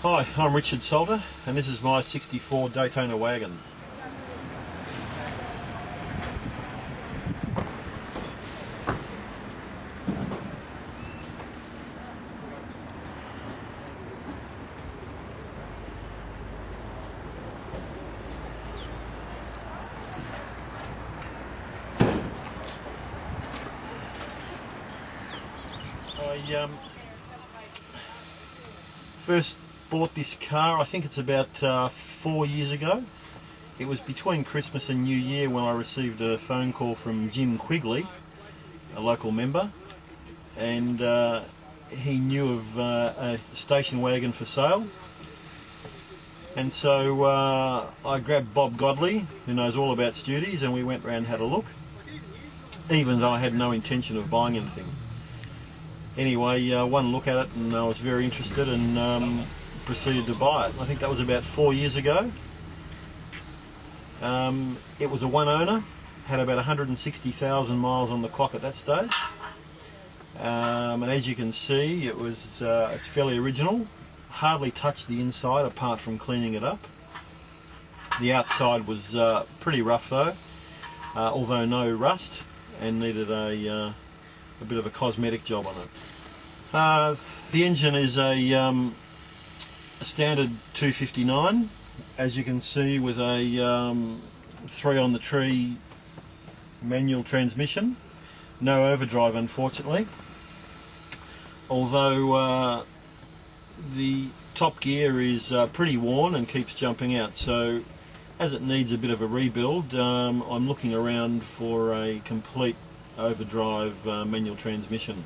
Hi, I'm Richard Salter and this is my 64 Daytona Wagon. I first bought this car, I think it's about 4 years ago. It was between Christmas and New Year when I received a phone call from Jim Quigley, a local member, and he knew of a station wagon for sale. And so I grabbed Bob Godley, who knows all about Studies, and we went round and had a look, even though I had no intention of buying anything. Anyway, one look at it and I was very interested and proceeded to buy it. I think that was about 4 years ago. It was a one owner, had about 160,000 miles on the clock at that stage. And as you can see, it's fairly original. Hardly touched the inside apart from cleaning it up. The outside was pretty rough though, although no rust, and needed a bit of a cosmetic job on it. The engine is a standard 259, as you can see, with a 3 on the tree manual transmission. No overdrive, unfortunately, although the top gear is pretty worn and keeps jumping out, so as it needs a bit of a rebuild, I'm looking around for a complete overdrive manual transmission.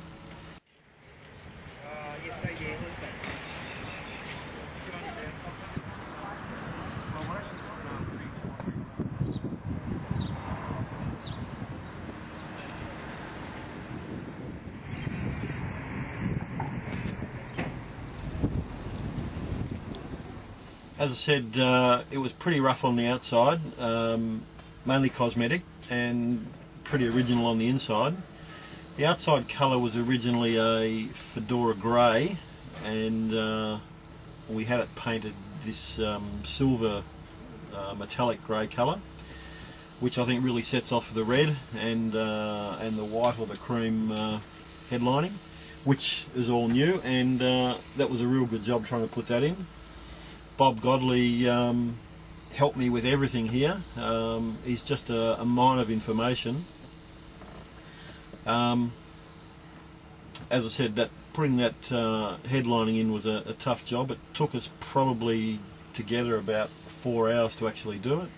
As I said, it was pretty rough on the outside, mainly cosmetic, and pretty original on the inside. The outside colour was originally a Fedora grey, and we had it painted this silver metallic grey colour, which I think really sets off the red and the white or the cream headlining, which is all new, and that was a real good job trying to put that in. Bob Godley helped me with everything here. He's just a mine of information. As I said, putting that headlining in was a tough job. It took us probably together about 4 hours to actually do it.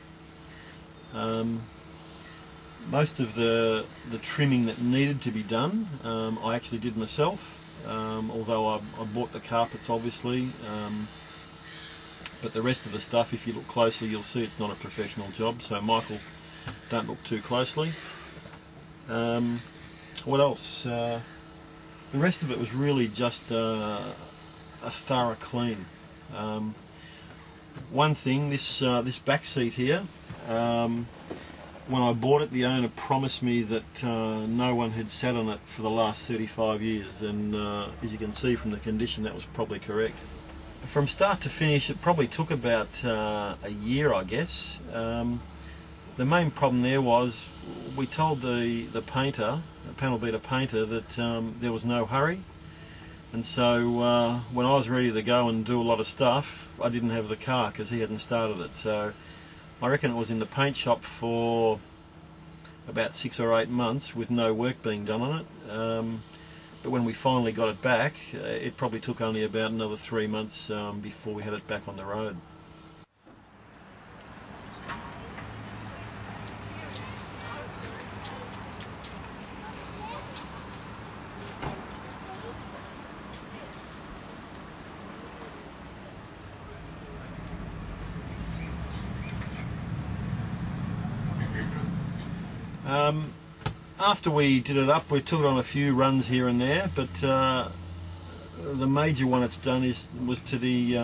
Most of the trimming that needed to be done, I actually did myself, although I bought the carpets, obviously. But the rest of the stuff, if you look closely, you'll see it's not a professional job, so Michael, don't look too closely. What else? The rest of it was really just a thorough clean. One thing, this back seat here, when I bought it, the owner promised me that no one had sat on it for the last 35 years, and as you can see from the condition, that was probably correct. From start to finish, it probably took about a year, I guess. The main problem there was we told the painter, the panel beater painter, that there was no hurry, and so when I was ready to go and do a lot of stuff, I didn't have the car because he hadn't started it. So I reckon it was in the paint shop for about 6 or 8 months with no work being done on it. But when we finally got it back, it probably took only about another 3 months before we had it back on the road. After we did it up, we took it on a few runs here and there, but the major one it's done was to the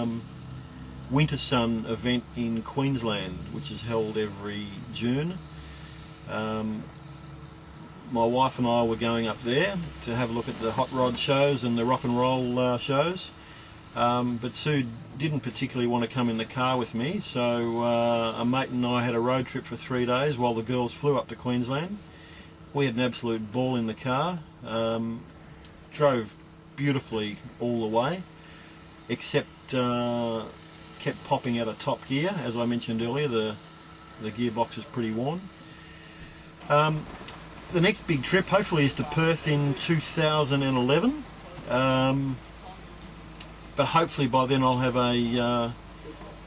Winter Sun event in Queensland, which is held every June. My wife and I were going up there to have a look at the hot rod shows and the rock and roll shows, but Sue didn't particularly want to come in the car with me, so a mate and I had a road trip for 3 days while the girls flew up to Queensland. We had an absolute ball in the car, drove beautifully all the way, except kept popping out of top gear. As I mentioned earlier, the gearbox is pretty worn. The next big trip hopefully is to Perth in 2011, but hopefully by then I'll have an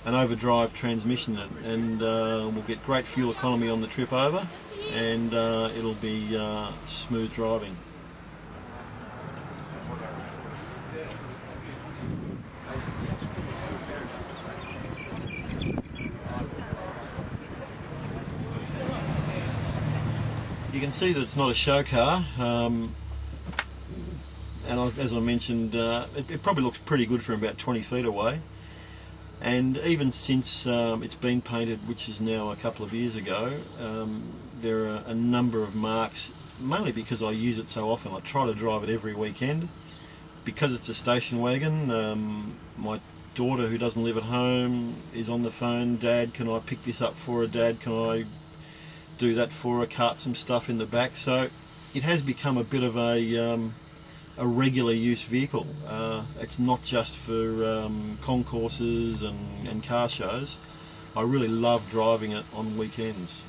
overdrive transmission, and we'll get great fuel economy on the trip over, and it'll be smooth driving. You can see that it's not a show car, and as I mentioned, it probably looks pretty good from about 20 feet away. And even since it's been painted, which is now a couple of years ago, there are a number of marks, mainly because I use it so often. I try to drive it every weekend. Because it's a station wagon, my daughter, who doesn't live at home, is on the phone. Dad, can I pick this up for her? Dad, can I do that for her? Cart some stuff in the back. So it has become a bit of a regular use vehicle. It's not just for concourses and car shows. I really love driving it on weekends.